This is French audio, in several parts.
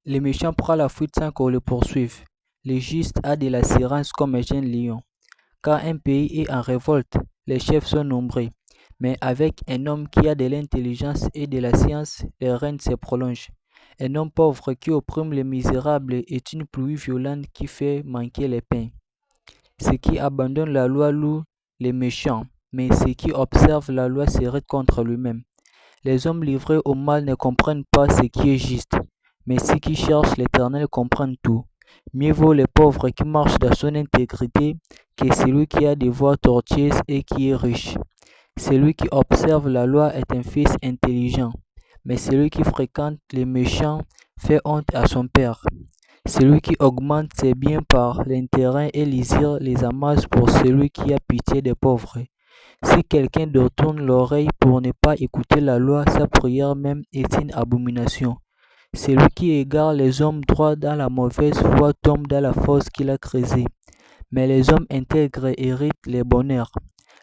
Le méchant prend la fuite sans qu'on le poursuive. Le juste a de l'assurance comme un jeune lion. Quand un pays est en révolte, les chefs sont nombreux. Mais avec un homme qui a de l'intelligence et de la science, le règne se prolonge. Un homme pauvre qui opprime les misérables est une pluie violente qui fait manquer les pains. Ceux qui abandonnent la loi louent les méchants, mais ceux qui observent la loi s'irritent contre lui-même. Les hommes livrés au mal ne comprennent pas ce qui est juste, mais ceux qui cherchent l'Éternel comprennent tout. Mieux vaut le pauvre qui marche dans son intégrité que celui qui a des voies tortueuses et qui est riche. Celui qui observe la loi est un fils intelligent, mais celui qui fréquente les méchants fait honte à son père. Celui qui augmente ses biens par l'intérêt et l'usure les amasse pour celui qui a pitié des pauvres. Si quelqu'un détourne l'oreille pour ne pas écouter la loi, sa prière même est une abomination. Celui qui égare les hommes droits dans la mauvaise voie tombe dans la fosse qu'il a creusée. Mais les hommes intègres héritent les bonheurs.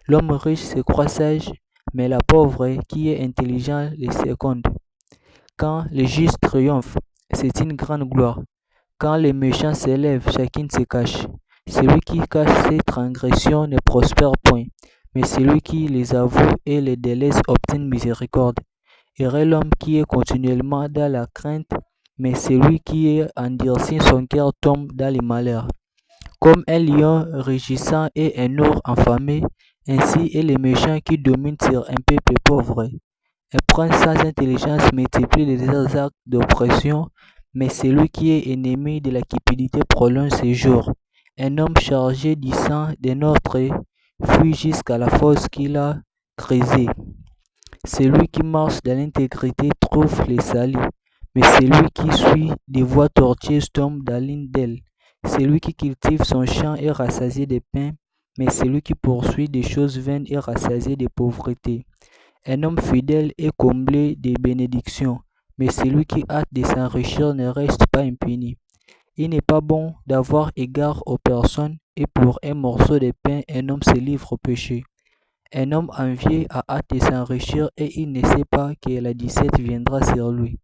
L'homme riche se croit sage, mais la pauvre qui est intelligent les seconde. Quand le juste triomphe, c'est une grande gloire. Quand les méchants s'élèvent, chacun se cache. Celui qui cache ses transgressions ne prospère point, mais celui qui les avoue et les délaisse obtient miséricorde. Heureux l'homme qui est continuellement dans la crainte, mais celui qui endurcit son cœur tombe dans les malheurs. Comme un lion rugissant et un ours affamé, ainsi est le méchant qui domine sur un peuple pauvre. Un prince sans intelligence multiplie les actes d'oppression, mais celui qui est ennemi de la cupidité prolonge ses jours. Un homme chargé du sang d'un autre fuit jusqu'à la fosse qu'il a creusée. Celui qui marche dans l'intégrité trouve le salut, mais celui qui suit des voies tortueuses tombe dans l'une d'elles. Celui qui cultive son champ est rassasié de pain, mais celui qui poursuit des choses vaines est rassasié de pauvreté. Un homme fidèle est comblé de bénédictions, mais celui qui hâte de s'enrichir ne reste pas impuni. Il n'est pas bon d'avoir égard aux personnes, et pour un morceau de pain, un homme se livre au péché. Un homme envieux a hâte de s'enrichir et il ne sait pas que la disette viendra sur lui.